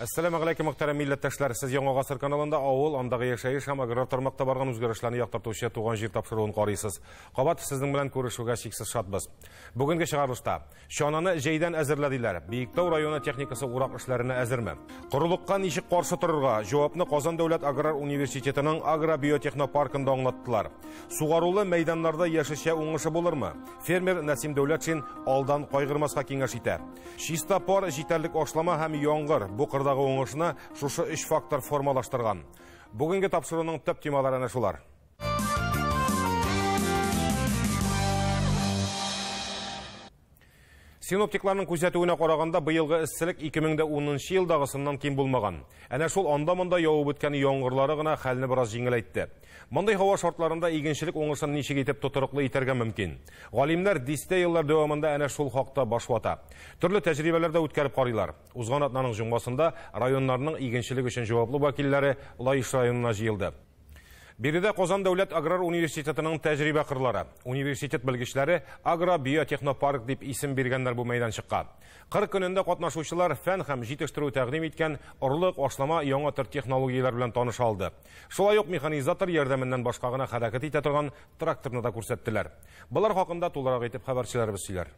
Assalamu alaykum muhtaram millatdoshlar. Siz Yangi G'asr kanalында авыл, андагы яшәеш һәм аграр тармакта барган үзгәрешләрне яктыртучы туган җир тапшыруын карыйсыз. Кабат сезнең белән күрешүгә чиксез шатбыз. Бүгенге чыгарылышта чананы җәйдән әзерләдиләр. Биектау районы техникасы урак эшләренә әзерме? Корылыкка ничек каршы торырга җавапны Казан дәүләт аграр университетының агробиотехнопаркында аңлаттылар. Сугарулы мәйданнарда яшәүче уңышы булырмы? Фермер Насим Дәүләтшин алдан кайгырмаска киңәш итә. Чиста пар җитәрлек ашлама һәм яңгыр бу кырдагы уңышны шушы 3 фактор формалаштырган. Бүгенге тапшыруның төп темалары әнә шулар. Синоптикларның күзәтүенә караганда быелгы эсселек 2010 елдагысыннан ким булмаган. Әнә шул анда-монда явып үткән яңгырлары гына хәлне бераз җиңеләйтте. Мондай һава шартларында игенчелек уңышын ничек итеп тотырыклы итәргә мөмкин? Галимнәр дистә еллар дәвамында әнә шул хакта баш вата. Төрле тәҗрибәләрдә үткәреп карыйлар. Узган атнаның җомгасында районнарның игенчелек өчен җаваплы вәкилләре Лаиш районына җыелды. Биредә Казан дәүләт аграр университетының тәҗрибә кырлары. Университет белгечләре агробиотехнопарк дип исем биргәннәр бу мәйданчыкка. 40 көнендә катнашучылар фән һәм җитештерү тәкъдим иткән орлык, ашлама, яңа төр технологияләр белән таныша алды. Шулай ук механизатор ярдәменнән башка гына хәрәкәт итә торган тракторны да күрсәттеләр. Булар хакында тулырак итеп хәбәрчеләребез сөйләр.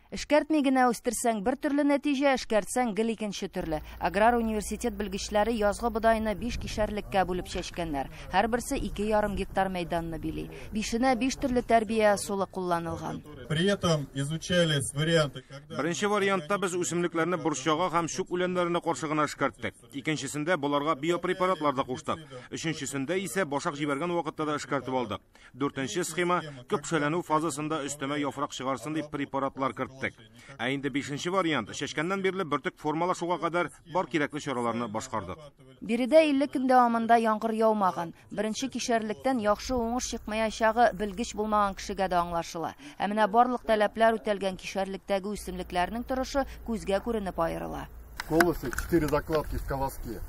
Эшкәртмәй генә үстерсәң бер төрле нәтиҗә, эшкәртсәң гел икенче төрле. Аграр университет белгечләре язгы бодайны 5 кишәрлеккә бүлеп чәчкәннәр. Һәрберсе 2,5 гектар мәйданны били. 5-нә 5 төрле тәрбия усулы кулланылган. При этом изучались варианты, когда Беренче вариантта без үсемлекләрне борчага һәм шук үләннәренә каршы гына эшкәрттек. Икенчесендә буларга биопрепаратлар да куштык. Өченчесендә исә башак җибәргән вакытта да эшкәртеп алдык. 4нче схема көпшәләнү фазасында өстәмә яфрак чыгарсын дип препаратлар кертте. Ә инде 5нче вариант чәчкәннән бирле бөртек формалашуга кадәр бар кирәкле чараларны башкардык. Биредә 50 көн дәвамында яңгыр яумаган. Беренче кишәрлектән яхшы уңыш чыкмаячагы белгеч булмаган кешегә дә аңлашыла. Ә менә барлык таләпләр үтәлгән кишәрлектәге үсемлекләрнең торышы күзгә күренеп аерыла. колосы 4 закладки в колоске.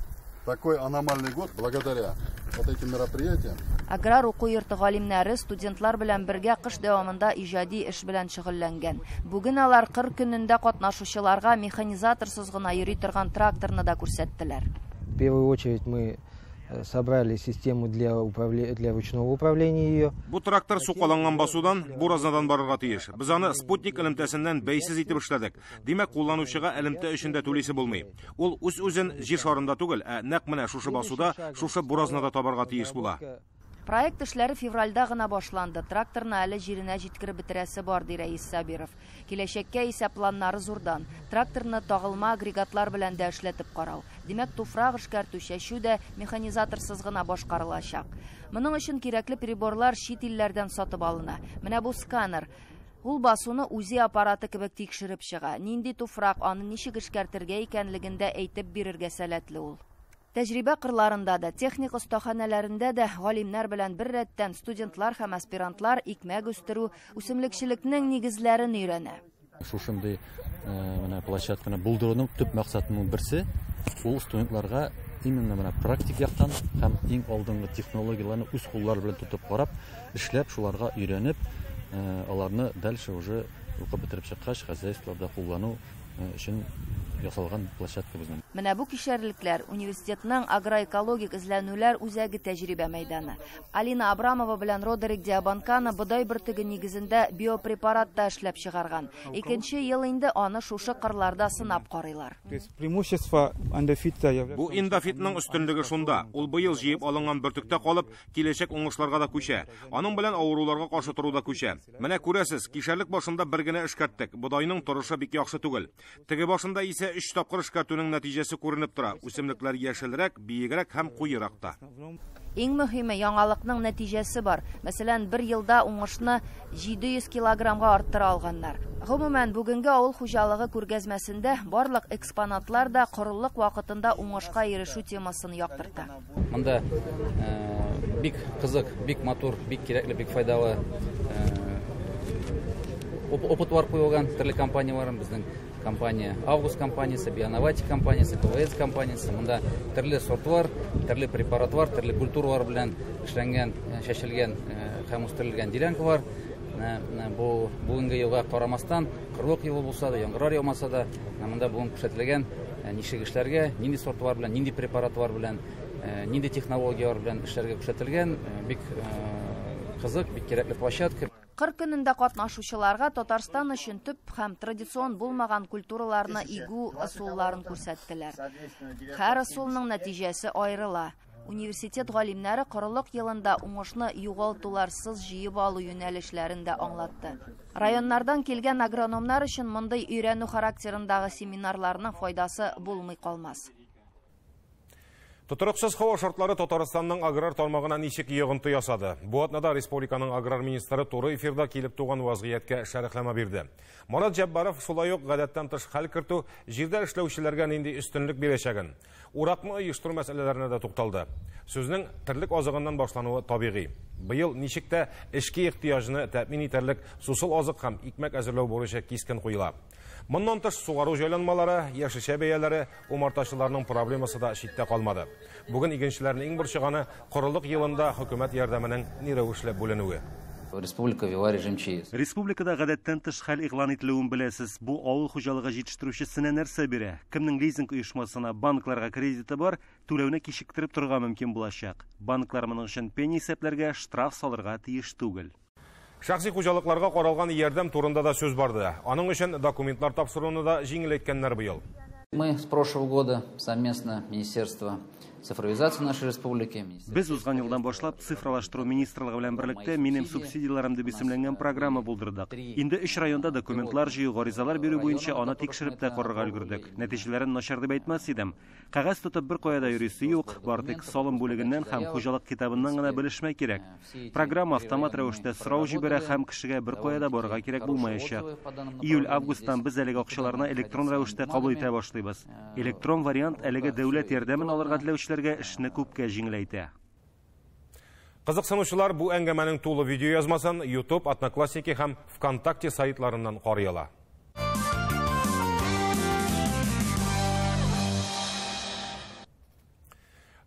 Такой аномальный год благодаря вот этим мероприятиям. Аграр уку йорты галимнәре студентлар белән бергә кыш дәвамында иҗади эш белән шөгыльләнгән. Бүген алар 40 көнендә катнашучыларга механизаторсыз гына йөри торган тракторны да күрсәттеләр. В первую очередь мы собрали систему для ручного управления ее. Бу трактор сукаланган басудан, буразнадан барырга тиеш. Без аны спутник элемтәсеннән бәйсез итеп эшләдек. Димәк, кулланучыга элемтә өчендә түлисе булмый. Ул үз-үзен җир шарында түгел, ә нәкъ менә шушы басуда, шушы буразнада табарга тиеш була. Проект эшләре февральдә гына башланды. Тракторны әле җиренә җиткереп бетерәсе бар, ди Рәис Сабиров. Киләчәккә исә планнары зурдан. Тракторны тагылма агрегатлар белән дә эшләтеп карау. Димәк, туфрак эшкәртү, чәчү дә механизаторсыз гына башкарылачак. Моның өчен кирәкле приборлар чит илләрдән сатып алына. Менә бу сканер. Ул басуны үзе аппараты кебек тикшереп чыга. Нинди туфрак, аны ничек эшкәртергә икәнлегендә әйтеп бирергә сәләтле ул. Тәҗрибә кырларында да, техник остаханәләрендә дә галимнәр белән бер рәттән студентлар һәм аспирантлар икмәк үстерү, үсемлекчелекнең нигезләрен өйрәнә. Шушындай площадканы булдыруның төп максатының берсе ул студентларга именно менә практик яктан һәм иң алдынгы технологияларны үз куллары белән тотып карап, эшләп, шуларга өйрәнеп, аларны дальше уже укып бетереп чыккач, хозяйстволарда куллану өчен ясалган площадка безнең. Менә бу кишәрлекләр университетның агроэкологик эзләнүләр үзәге тәҗрибә мәйданы. Алина Абрамова белән Родерик Диабанканы бодай бөртеге нигезендә биопрепаратта эшләп чыгарган. Икенче ел инде аны шушы кырларда сынап карыйлар. Бу индафитның өстенлеге шунда. Ул быел җыеп алынган бөртектә калып, киләчәк уңышларга да күчә. Аның белән авыруларга каршы торуда күчә. Менә күрәсез, кишәрлек башында бер генә эшкәрттек. Бодайның торышы бик яхшы түгел. Теге башында исә 3 тапкыр эшкәртүнең нәтиҗәсе күренеп тора. Үсемлекләр яшелрәк, биегрәк һәм куерак та. Иң мөһиме яңалыкның нәтиҗәсе бар. Мәсәлән, бер елда уңышны 700 килограммга арттыра алганнар. Гомумән, бүгенге авыл хуҗалыгы күргәзмәсендә барлык экспонатлар да корылык вакытында уңышка ирешү темасын яктырта. Монда бик кызык, бик матур, бик кирәкле, бик файдалы опыт бар куелган төрле компаниялар, безнең компания Август компаниясе, Бионовати компаниясе, КВС компаниясе. Монда төрле сортлар, төрле препаратлар, төрле культуралар белән эшләнгән, чәчелгән һәм үстерелгән делянкалар. Бүгенге елга карамастан, кырлык елы булса да, яңгырлар яумаса да, монда бүген күрсәтелгән ничек эшләргә, нинди сортлар белән, нинди препаратлар белән, нинди технологиялар белән эшләргә күрсәтелгән, бик кызык, бик кирәкле площадка. 40 көнендә катнашучыларга Татарстан өчен төп һәм традицион булмаган культураларны игү ысулларын күрсәттеләр. Һәр ысулның нәтиҗәсе аерыла. Университет галимнәре корылык елында уңышны югалтуларсыз җыеп алу юнәлешләрендә аңлатты. Районнардан килгән агрономнар өчен мондый өйрәнү характерындагы семинарларның файдасы булмый калмас. Тутырыксыз һава шартлары Татарстанның аграр тармагына ничек йогынты ясады? Бу атнада республиканың аграр министры туры эфирда килеп туган вазгыятькә шәрехләмә бирде. Марат Җаббаров шулай ук гадәттән тыш хәл кертү, җирдә эшләүчеләргә нинди өстенлек бирәчәген, уракны оештыру мәсьәләләренә дә тукталды. Сүзнең терлек азыгыннан башлануы табигый. Быел ничек тә эшкә ихтыяҗны тәэмин итәрлек сусыл азык һәм икмәк әзерләү бурычы кискен куела. Моннан тыш сугару җайланмалары, яшелчә бәяләре, умартачыларның проблемасы да читтә калмады. Бүген игенчеләрнең иң борчыганы корылык елында хөкүмәт ярдәменең ни рәвешле бүленүе. Республика вела режим ЧС. Республикада гадәттән тыш хәл игълан ителүен беләсез. Бу авыл хуҗалыгы җитештерүчесенә нәрсә бирә? Кемнең лизинг оешмасына, банкларга кредиты бар, түләүне кичектереп торырга мөмкин булачак. Банклар моның өчен пени исәпләргә штраф салырга тиеш түгел. Шәхси хуҗалыкларга каралган ярдәм турында да сүз барды. Аның өчен документлар тапшыруны да җиңеләйткәннәр быел. Мы с прошлого года совместно Министерство цифровизации нашей республики. Без узган елдан башлап цифрлаштыру министрлыгы белән берлектә минем субсидияларым дип исемләнгән программа булдырдык. Инде 3 районда документлар җыю, гаризалар бирү буенча аны тикшереп тә карарга өлгердек. Нәтиҗәләрен начар дип әйтмәс идем. Кәгазь тотып бер кая да йөрисе юк, бары тик салым бүлегеннән һәм хуҗалык китабыннан гына белешмә кирәк. Программа автомат рәвештә сорау җибәрә һәм кешегә бер кая да барырга кирәк булмаячак. Июль-августтан без әлеге акчаларны электрон рәвештә кабул итә башлыйбыз. Электрон вариант әлеге дәүләт ярдәмен алырга теләүчеләргә эшне күпкә җиңеләйтә. Кызыксынучылар бу әңгәмәнең тулы видео язмасын YouTube, Одноклассники һәм ВКонтакте сайтларыннан карый ала.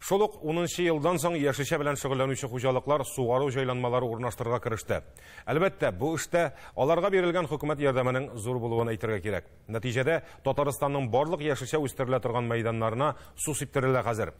Шулык 10 елдан соң яшелчә белән шөгыльләнүче хуҗалыклар сугару җайланмалары урнаштырырга кереште. Әлбәттә, бу эштә аларга бирелгән хөкүмәт ярдәменең зур булуын әйтергә кирәк. Нәтиҗәдә Татарстанның барлык яшелчә үстерелә торган мәйданнарына су сиптерелә хәзер.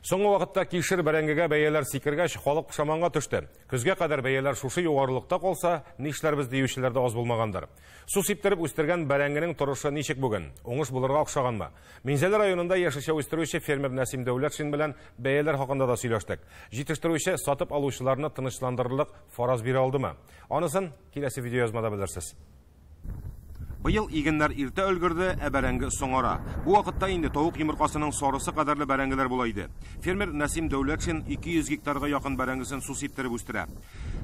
Соңгы вакытта кишер бәрәңгегә бәяләр сикергәч, халык пушаманга төште. Көзгә кадәр бәяләр шушы югарылыкта калса, нишләрбез диючеләр дә аз булмагандыр. Су сиптереп үстергән бәрәңгенең торышы ничек бүген? Уңыш булырга охшаганмы? Минзәле районында яшелчә үстерүче фермер Нәсим Дәүләтшин белән бәяләр хакында да сөйләштек. Җитештерүче сатып алучыларны тынычландырырлык фараз бирә алдымы? Анысын киләсе видеоязмада белерсез. Быел игеннәр иртә өлгерде, ә бәрәңге соңара. Бу вакытта инде тавык йомыркасының сарысы кадәрле бәрәңгеләр була иде. Фермер Нәсим Дәүләтшин 200 гектарга якын бәрәңгесен су сиптереп үстерә.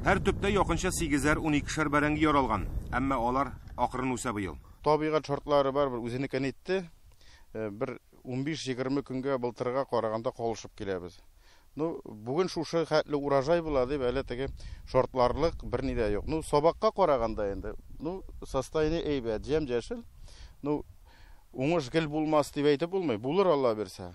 Һәр төптә якынча 8-12 бәрәңге яралган, әмма алар акрын үсә быел. Табигать шартлары бар, үзенекен итте. Бер 15-20 көнгә былтырга караганда калышып киләбез. Бүген шушы хәтле урожай була дип әле теге шартларлык берни дә юк. Сабакка караганда инде, состояние әйбәт, җәм-җәшел. Уңыш гел булмас дип әйтеп булмый. Булыр Алла берсә.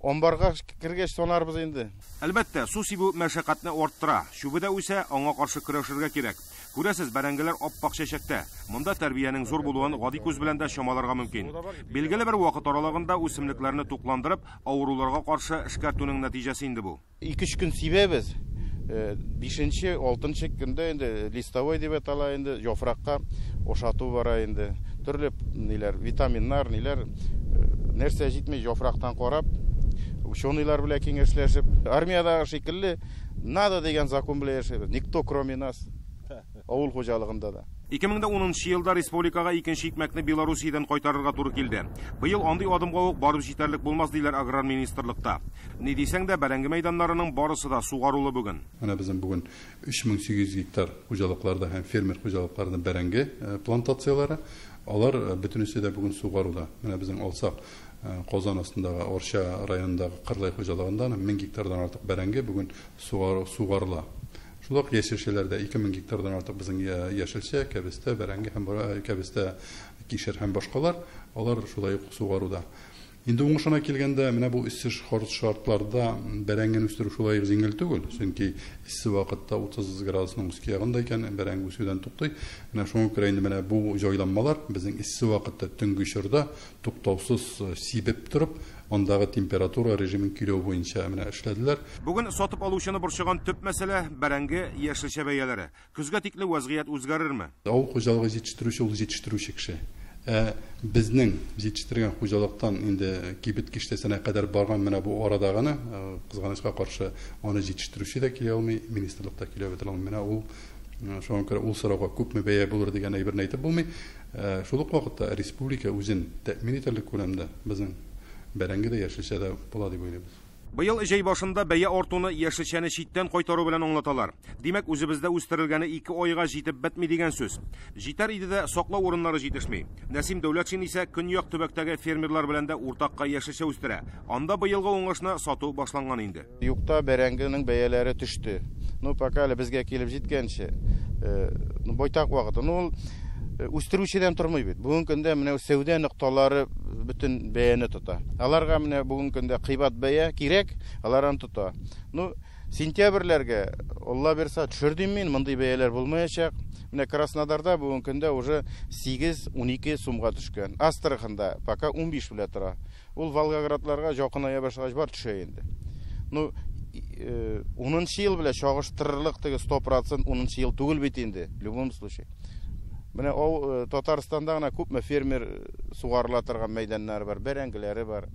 Амбарга кергәч санарбыз инде. Әлбәттә, су сибү мәшәкатьне арттыра. Чүбедә үсә, аңа каршы көрәшергә кирәк. Күрәсез, бәрәңгеләр аппак чәчәктә. Монда тәрбиянең зур булуын гади күз белән дә чамаларга мөмкин. Билгеле бер вакыт аралыгында үсемлекләрне тукландырып, авыруларга каршы эшкәртүнең нәтиҗәсе инде бу. 2-3 көн сибәбез. 5-6 көндә инде листовой дип атала инде, яфракка ошату бара инде. Төрле ниләр, витаминнар, ниләр, нәрсә җитмәй яфрактан карап, ученыйлар белән киңәшләшеп, армиядагы шикелле надо дигән закон белән яшәбез. Никто кроме нас. Авыл хуҗалыгында да. 2010 елда республикага икенче икмәкне Белоруссиядән кайтарырга туры килде. Быел андый адымга ук барып җитәрлек булмас диләр аграр министрлыкта. Ни дисәң дә, бәрәңге мәйданнарының барысы да сугарулы бүген. Менә безнең бүген 3800 гектар хуҗалыкларда һәм фермер хуҗалыкларында бәрәңге плантациялары, алар бөтенесе дә бүген сугаруда. Менә безнең алсак Казан астындагы Орша районындагы Кырлай хуҗалыгында 1000 гектардан артык бәрәңге бүген сугарыла. Шулак яшелчәләрдә 2000 гектардан артык безнең яшелчә, кәбестә, бәрәңге һәм кәбестә, кишер һәм башкалар, алар шулай ук сугаруда. Инде уңышына килгәндә, менә бу иссеш шартларда бәрәңген үстерү шулай җиңел түгел. Чөнки иссе вакытта 30 градусның үске ягында икән, бәрәңге үсүдән туктый. Менә шуңа күрә инде менә бу җайланмалар безнең иссе вакытта төнге чорда туктаусыз сибеп торып, андагы температура режимын көйләү буенча менә эшләделәр. Бүген сатып алучыны борчыган төп мәсьәлә бәрәңге яшелчә бәяләре. Көзгә тикле вазгыять үзгәрерме? Авыл хуҗалыгы җитештерүче ул җитештерүче кеше. Безнең җитештергән хуҗалыктан инде кибет киштәсенә кадәр барган менә бу арадагыны кызганычка каршы аны җитештерүче дә килә алмый, министрлыкта килә бетә алмый. Менә ул шуңа күрә ул сорауга күпме бәя булыр дигән әйберне әйтеп булмый. Шул ук вакытта республика үзен тәэмин итәрлек күләмдә безнең бәрәңге дә яшелчә дә була дип уйлыйбыз. Быел җәй башында бәя артуны яшелчәне читтән кайтару белән аңлаталар. Димәк, үзебездә үстерелгәне 2 айга җитеп бетми дигән сүз. Җитәр иде дә саклау урыннары җитешми. Нәсим Дәүләтшин исә Көньяк төбәктәге фермерлар белән дә уртакка яшелчә үстерә. Анда быелгы уңышны сату башланган инде. Юкта бәрәңгенең бәяләре төште. Пока әле безгә килеп җиткәнче, байтак вакыт. Үстерүчедән тормый бит. Бүген көндә менә сәүдә ныкталары бөтен бәяне тота. Аларга менә бүген көндә кыйбат бәя кирәк, аларны тота. Сентябрьләргә Алла берса төшердем мин, мондый бәяләр булмаячак. Менә Краснодарда бүген көндә уже 8-12 сумга төшкән. Астраханда пока 15 белә тора. Ул Волгоградларга якыная башлагач бар төшә инде. 10 ел белән чагыштырырлык 100% 10 ел түгел бит инде, в любом случае. Менә ул Татарстанда гына күпме фермер сугарыла торган мәйданнары бар, бәрәңгеләре бар.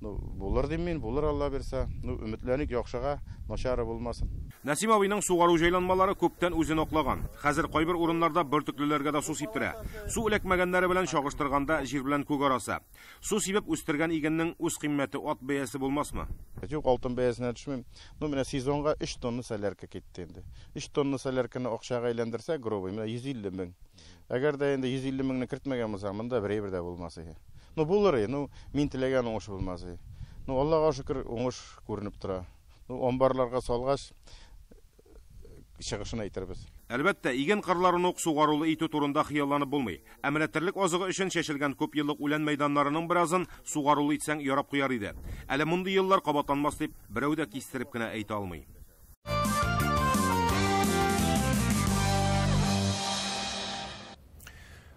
Булыр дим мин, булыр Алла берса. Өметләнек яхшыга, начары булмасын. Нәсим абыйның сугару җайланмалары күптән үзен аклаган. Хәзер кайбер урыннарда бөртеклеләргә дә су сиптерә. Су эләкмәгәннәре белән чагыштырганда җир белән күк арасы. Су сибеп үстергән игеннең үз кыйммәте ат бәясе булмасмы? Юк, алтын бәясенә төшмим. Менә сезонга 3 тонна солярка китте инде. 3 тонна солярканы акчага әйләндерсәк, грубый, менә 150 мең. Әгәр дә инде 150 меңне кертмәгән булса, монда бер дә булмас иде. Булыр, мин теләгән уңыш булмас иде. Аллага шөкер, уңыш күренеп тора. Амбарларга салгач чыгышын әйтербез. Әлбәттә, иген кырларын ук сугарулы итү турында хыялланып булмый. Әмма терлек азыгы өчен чәчелгән күп еллык үлән мәйданнарының биразын сугарулы итсәң ярап куяр иде. Әле мондый еллар кабатланмас дип берәү дә кистереп кенә әйтә алмый.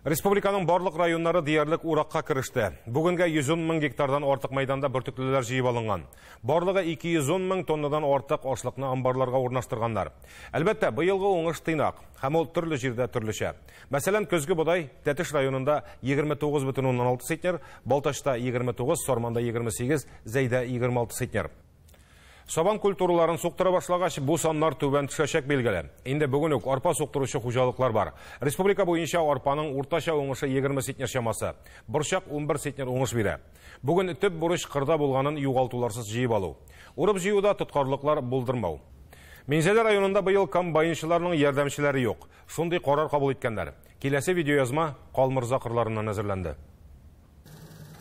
Республиканың барлык районнары диярлек уракка киреште. Бүгенгә 110 мең гектардан артык мәйданда бөртеклеләр җыеп алынган. Барлыгы 210 мең тоннадан артык ашлыкны амбарларга урнаштырганнар. Әлбәттә, быелгы уңыш тыйнак, һәм ул төрле җирдә төрлечә. Мәсәлән, Көзге бодай Тәтеш районында 29,16 центнер, Балтачта 29, Сорманда 28, Зәйдә 26 центнер. Сабан культураларын суктыра башлагач, бу саннар түбән төшәчәк билгеле. Инде бүген үк арпа суктыручы хуҗалыклар бар. Республика буенча арпаның уртача уңышы 20 центнер чамасы. Борчак 11 центнер уңыш бирә. Бүген төп бурыч кырда булганын югалтуларсыз җыеп алу. Урып җыюда тоткарлыклар булдырмау. Минзәлә районында быел комбайнчыларның ярдәмчеләре юк. Шундый карар кабул иткәннәр. Киләсе видеоязма Калмырза кырларыннан әзерләнде.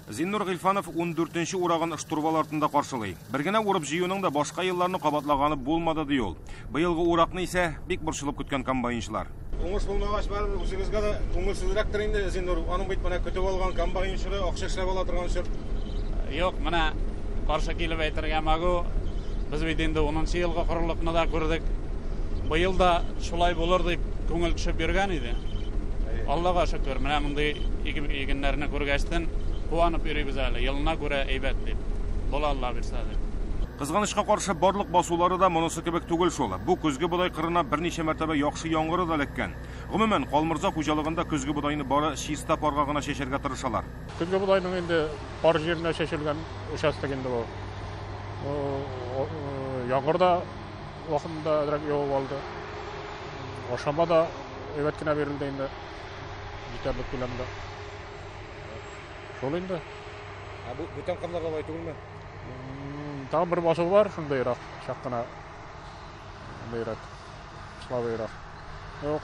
Зиннур Гыйльфанов 14-нче урагын штурвал артында каршылый. Бер генә урып җыюның да башка елларны кабатлаганы булмады ди ул. Быелгы уракны исә бик борчылып көткән комбайнчылар. Уңыш булмагач, барыбер үзегезгә дә күңелсезрәктер инде, Зиннур. Аның бит менә көтеп алган комбайнчылары акча эшләп ала торган шәп. Юк, менә каршы килеп әйтергә магу. Без бит инде 10-нчы елга корылыкны да күрдек. Быел да шулай булыр дип күңел төшеп йөргән иде. Аллага шөкер, менә мондый игеннәрне күргәчтән куанып йөрибез әле. Елына күрә әйбәт дип. Була Алла бирсә дип. Кызганычка каршы барлык басулары да монысы кебек түгел шул. Бу Көзге бодай кырына берничә мәртәбә яхшы яңгыры да эләккән. Гомумән, Калмырза хуҗалыгында Көзге бодайны бары чиста парга гына чәчәргә тырышалар. Көзге бодайның инде пар җиренә чәчелгән участок инде бу. Яңгырда вакытында дирәк явып алды. Ашама да әйбәт кенә бирелде инде. Җитәрлек күләмдә. Шул инде. Бу бүтән кырларда бай түгелме? Тагын бер басу бар, шундайрак, чак кына. Шундайрак. Слабыйрак.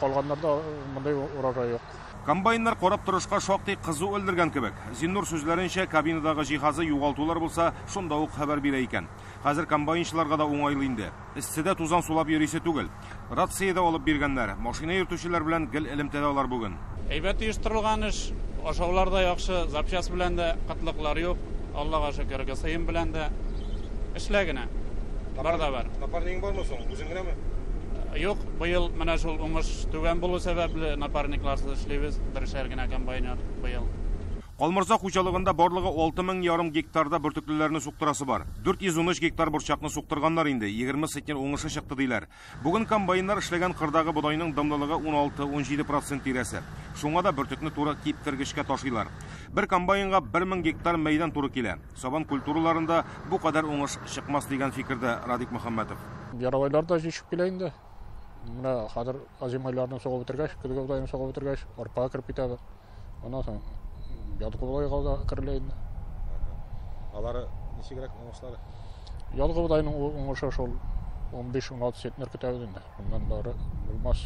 Калганнарда мондай урожай юк. Комбайннар карап торышка шактый кызу элдергән кебек. Зиннур сүзләренчә, кабинадагы җиһазы югалтулар булса, шунда ук хәбәр бирә икән. Хәзер комбайнчыларга да уңайлы инде. Эсседә тузан сулап йөрисе түгел. Рациядә алып биргәннәр, машина йөртүчеләр белән гел элемтәдә алар бүген. Әйбәт оештырылган эш, ашауларда яхшы, запчас белән дә кытлыклар юк. Аллага шөкер, кысыйым белән дә эшләгенә. Бар да бар. Напарнигың бармы соң? Үзең генәме? Юк, быел менә шул уңыш түбән булу сәбәпле напарникларсыз эшлибез. Бершәр генә комбайнер быел. Калмырза хуҗалыгында барлыгы 6000 гектарда бөртеклеләрне суктырасы бар. 413 гектар бурчакны суктырганнар инде, 20 сетнер уңышы чыкты диләр. Бүген комбайннар эшләгән кырдагы бодайның дымлылыгы 16-17% тирәсе. Шуңа да бөртекне туры киптергечкә ташыйлар. Бер комбайнга 1000 гектар мәйдан туры килә. Сабан культураларында бу кадәр уңыш чыкмас дигән фикердә Радик Мөхәммәтов. Яровайларда җишеп килә инде. Менә хәзер азимайларны согып бетергәч, көзгә бодайны согып бетергәч, арпа киреп китәбез. Аннан соң ядгы бодайга да кирлә инде. Алары ничегрәк уңышлары? Ядгы бодайның уңышы шул 15-16 центнер көтәбез инде. Ундан бары булмас.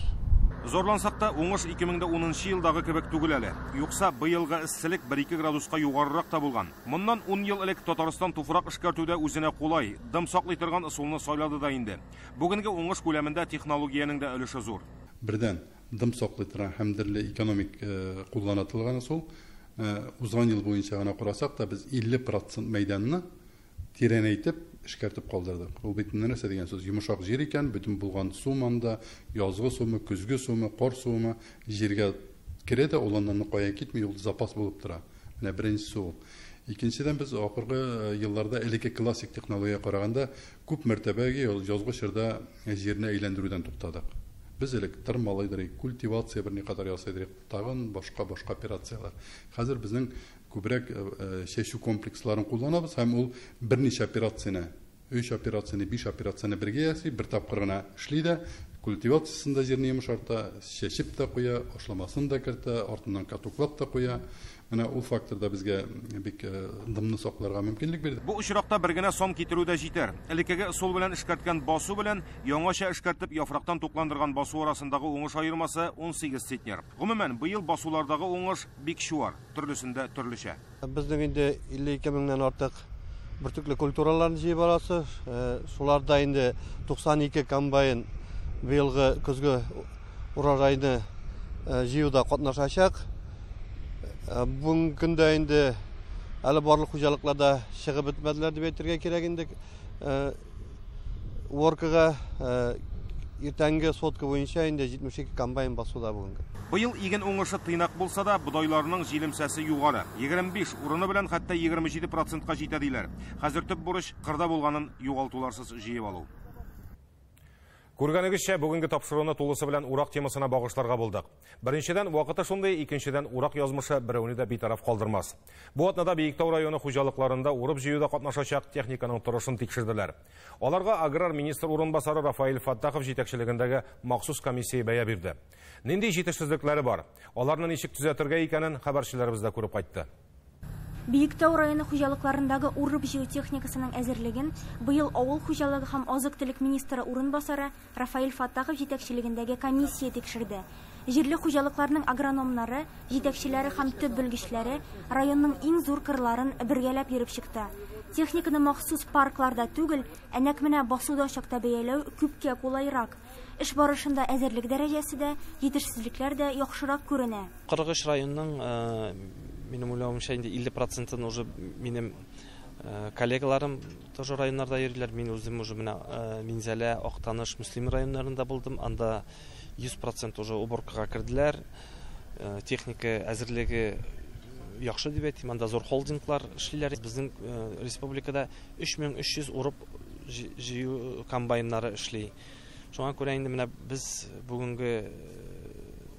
Зорлансак та уңыш 2010 елдагы кебек түгел әле. Юкса быелгы эсселек 1-2 градуска югарырак та булган. Моннан 10 ел элек Татарстан туфрак эшкәртүдә үзенә кулай, дым саклый торган ысулны сайлады да инде. Бүгенге уңыш күләмендә технологияның да өлеше зур. Бердән дым саклый торган һәм дерле экономик кулланылган ысул узган ел буенча гына карасак та без 50% мәйданны тирәнәйтеп эшкәртеп калдырдык. Ул бит нәрсә дигән сүз? Йомшак җир икән, бөтен булган суманда язгы сумы, көзге сумы, кар сумы җиргә керә дә, уланнан кая китми, ул запас булып тора. Менә беренчесе ул. Икенчедән без ахыргы елларда элекке классик технология караганда күп мәртәбәгә язгы чорда җирне әйләндерүдән туктадык. Без электр малайдыры, культивация берни кадәр ясыйдык, тагын башка операциялар. Хәзер безнең күбрәк чәчү комплексларын кулланабыз һәм ул берничә операцияны, 3 операцияны, 5 операцияны бергә ясый, бер тапкыр гына эшли дә, культивациясында җирне йомшарта, чәчеп тә куя, ашламасын да кертә, артыннан катуклап та куя. Менә ул факторда безгә бик дымны сакларга мөмкинлек бирде. Бу очракта бер генә сон китерү дә җитәр. Элеккеге ысул белән эшкәрткән басу белән яңача эшкәртеп яфрактан тукландырган басу арасындагы уңыш айырмасы 18 центнер. Гомумән, быел басулардагы уңыш бик шуар, төрлесендә төрлечә. Безнең инде 52 меңнән артык бөртекле культураларны җыеп барасы. Шуларда инде 92 комбайн быелгы көзгө урожайны җыюда катнашачак. Бүгенге көндә инде әле барлык хуҗалыкларда чыгып бетмәделәр дип әйтергә кирәк инде. Оркага иртәнге сотка буенча инде 72 комбайн басуда бүгенге. Быел иген уңышы тыйнак булса да, бодайларның җилемсәсе югары. 25 урыны белән хәтта 27%ка җитә диләр. Хәзер төп бурыч кырда булганын югалтуларсыз җыеп алу. Күргәнегезчә, бүгенге тапшыруны тулысы белән урак темасына багышларга булдык. Беренчедән вакыты шундый, икенчедән урак язмышы берәүне дә битараф калдырмас. Бу атнада Биектау районы хуҗалыкларында урып җыюда катнашачак техниканың торышын тикшерделәр. Аларга аграр министр урынбасары Рафаил Фаттахов җитәкчелегендәге махсус комиссия бәя бирде. Нинди җитешсезлекләре бар? Аларны ничек төзәтергә икәнен хәбәрчеләребез дә күреп кайтты. Биектау районы хуҗалыкларындагы урып җыю техникасының әзерлеген быел авыл хуҗалыгы һәм азык-төлек министры урынбасары Рафаил Фаттахов җитәкчелегендәге комиссия тикшерде. Җирле хуҗалыкларның агрономнары, җитәкчеләре һәм төп белгечләре районның иң зур кырларын бергәләп йөреп чыкты. Техниканы махсус паркларда түгел, әнәк менә басуда чакта бәяләү күпкә кулайрак. Эш барышында әзерлек дәрәҗәсе дә, җитешсезлекләр дә яхшырак күренә. Кыргыз районының минем уйлавымча инде 50%-ын уже минем коллегаларым тоже районнарда йөриләр. Мин үзем уже менә Минзәлә, Актаныш, Муслим районнарында булдым. Анда 100% уже уборкага кирделәр. Техника әзерлеге яхшы дип әйтим. Анда зур холдинглар эшлиләр. Безнең республикада 3300 урып җыю комбайннары эшли. Шуңа күрә инде менә без бүгенге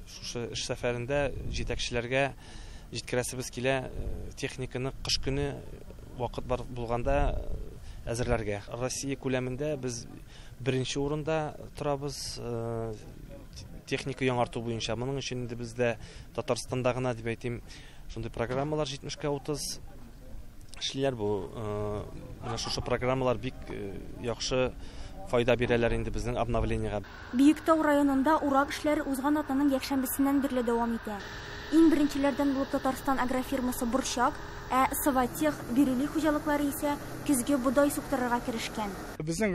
шушы эш сәфәрендә җитәкчеләргә җиткерәсебез килә техниканы кыш көне вакыт бар булганда әзерләргә. Россия күләмендә без беренче урында торабыз техника яңарту буенча. Моның өчен инде бездә Татарстанда гына дип әйтим, шундый программалар 70-30 эшлиләр. Бу менә шушы программалар бик яхшы файда бирәләр инде безнең обновлениегә. Биектау районында урак эшләре узган атнаның якшәмбесеннән бирле дәвам итә. Иң беренчеләрдән булып Татарстан агрофирмасы Бурчак, Саватех бирүли хуҗалыклары исә көзгө бодай суктырырга кирешкән. Безнең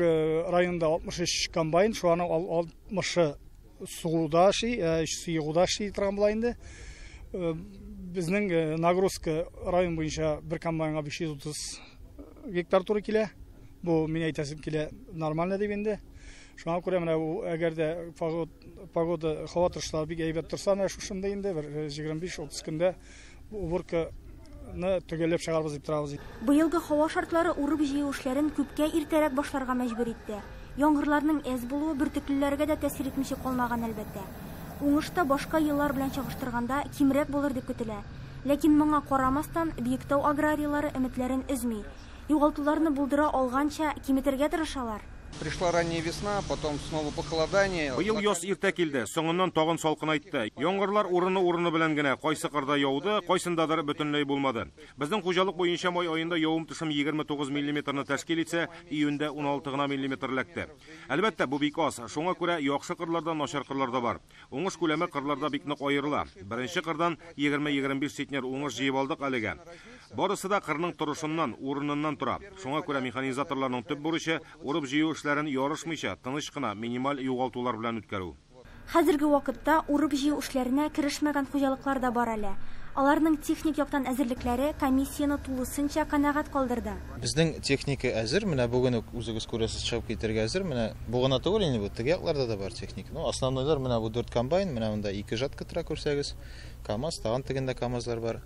районда 63 комбайн, шуның 60-ы сугуда эшли, 3-се югда эшли торган була инде. Безнең нагрузка район буенча бер комбайнга 530 гектар туры килә. Бу мин әйтәсем килә нормально дип инде. Шуңа күрә менә әгәр дә погода һава торышлары бик әйбәт торса, менә шушында инде бер 25-30 көндә уборканы төгәлләп чыгарбыз дип торабыз. Быелгы һава шартлары урып җыю эшләрен күпкә иртәрәк башларга мәҗбүр итте. Яңгырларның әз булуы бөртеклеләргә дә тәэсир итмичә калмаган әлбәттә. Уңышта башка еллар белән чагыштырганда кимрәк булыр дип көтелә. Ләкин моңа карамастан Биектау аграриялары өметләрен өзми. Югалтуларны булдыра алганча киметергә тырышалар. Пришла ранняя весна, потом снова похолодание. Быел яз иртә килде, соңыннан тагын салкынайтты. Яңгырлар урыны белән генә кайсы кырда яуды, кайсындадыр бөтенләй булмады. Безнең хуҗалык буенча май аенда явым төшем 29 мм тәшкил итсә, июньдә 16 гына мм ләкте. Әлбәттә, бу бик аз. Шуңа күрә яхшы кырларда, начар кырларда бар. Уңыш күләме кырларда бик нык аерыла. Беренче кырдан 20-25 центнер уңыш җыеп алдык әлегә. Барысы да кырның торышыннан, урыныннан тора. Шуңа күрә механизаторларның төп бурычы урып җыю эшләрен ярышмыйча, тыныч кына минималь югалтулар белән үткәрү. Хәзерге вакытта урып җыю эшләренә керешмәгән хуҗалыклар да бар әле. Аларның техник яктан әзерлекләре комиссияны тулысынча канәгать калдырды. Безнең техника әзер, менә бүген үк үзегез күрәсез чыгып китәргә әзер. Менә бу гына түгел инде, бу теге якларда да бар техника. Ну, основнойлар менә бу 4 комбайн, менә монда 2 жатка тора күрсәгез. КАМАЗ, тагын тегендә КАМАЗлар бар.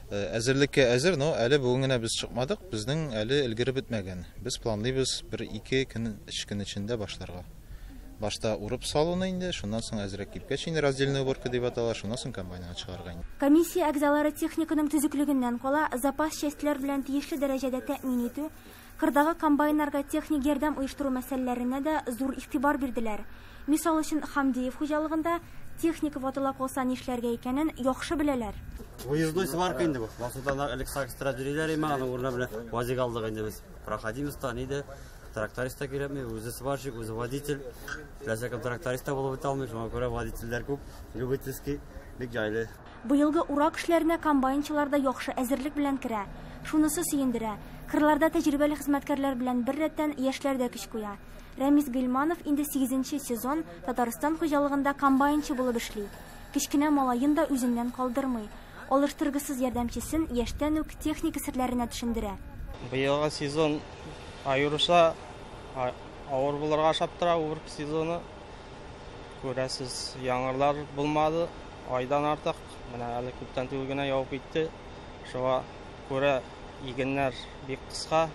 Әзерлеккә әзер, но әле бүген генә без чыкмадык. Безнең әле өлгереп бетмәгән. Без планлыйбыз 1-2 көн, 3 көн эчендә башларга. Башта урып салуны инде, шуннан соң әзрәк кипкәч инде раздельный уборка дип атала, шуннан соң комбайнга чыгарга инде. Комиссия әгъзалары техниканың төзеклегеннән кала, запас частьләр белән тиешле дәрәҗәдә тәэмин итү, кырдагы комбайннарга техник ярдәм оештыру мәсьәләләренә дә зур игътибар бирделәр. Мисал өчен Хамдиев хуҗалыгында техника ватыла калса нишләргә икәнен яхшы беләләр. Выездной сварка инде бу. Васыдан Александр Дириләр иманы урына белән вазик алдык инде без. Проходимостан иде. Тракториста кирәкми, үзе сварщик, үзе водитель. Ләзәкәм тракториста булып бит алмый, шуңа күрә водительләр күп, любительский, бик җайлы. Быелгы урак эшләренә комбайнчылар да яхшы әзерлек белән керә. Шунысы сөендерә. Кырларда тәҗрибәле хезмәткәрләр белән бер рәттән яшьләр дә көч куя. Рамис Гыйльманов инде 8нче сезон Татарстан хуҗалыгында комбайнчы булып эшли. Кичкенә малаен да үзеннән калдырмый. Алыштыргысыз ярдәмчесен яшьтән үк техника серләренә төшендерә. Быелгы сезон айырыша авыр булырга шаптыра, убырк сезоны. Күрәсез, яңгырлар булмады, айдан артык. Менә әле күптән түгел генә явып китте. Шуңа күрә игеннәр бик кыска.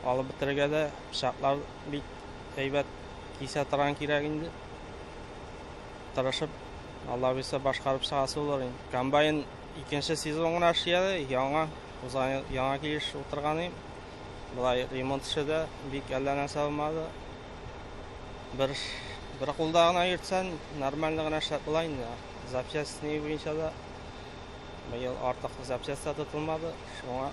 Алып бетергә дә пычаклар бик әйбәт кисә торган кирәк инде. Тырышып, Алла бирсә башкарып чыгасы булыр инде. Комбайн 2нче сезон гына эшләде, яңа килеш утырган. Булай ремонт эше дә бик әлләнә сабмады. Бер кулда гына йөртсәң, нормаль гына эшләп була инде. Запчастьне буенча да быел артык запчасть тотылмады. Шуңа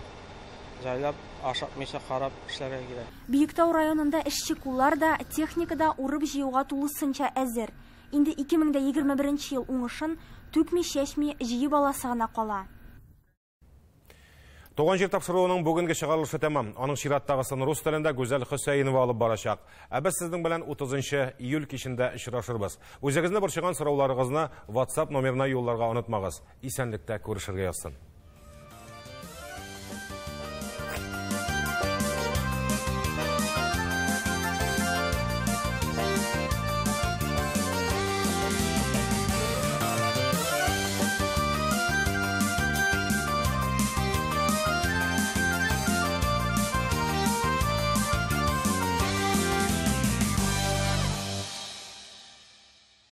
җайлап, ашыкмыйча карап эшләргә кирәк. Биектау районында эшче куллар да, техника да урып җыюга тулысынча әзер. Инде 2021 ел уңышын түкми-чәчми җыеп аласы гына кала. Туган җир тапшыруының бүгенге чыгарылышы тәмам. Аның чираттагысын рус телендә Гүзәл Хөсәйнова алып барачак. Ә без сезнең белән 30 июль кичендә очрашырбыз. Үзегезне борчыган сорауларыгызны WhatsApp номерына юлларга онытмагыз. Исәнлектә күрешергә язсын.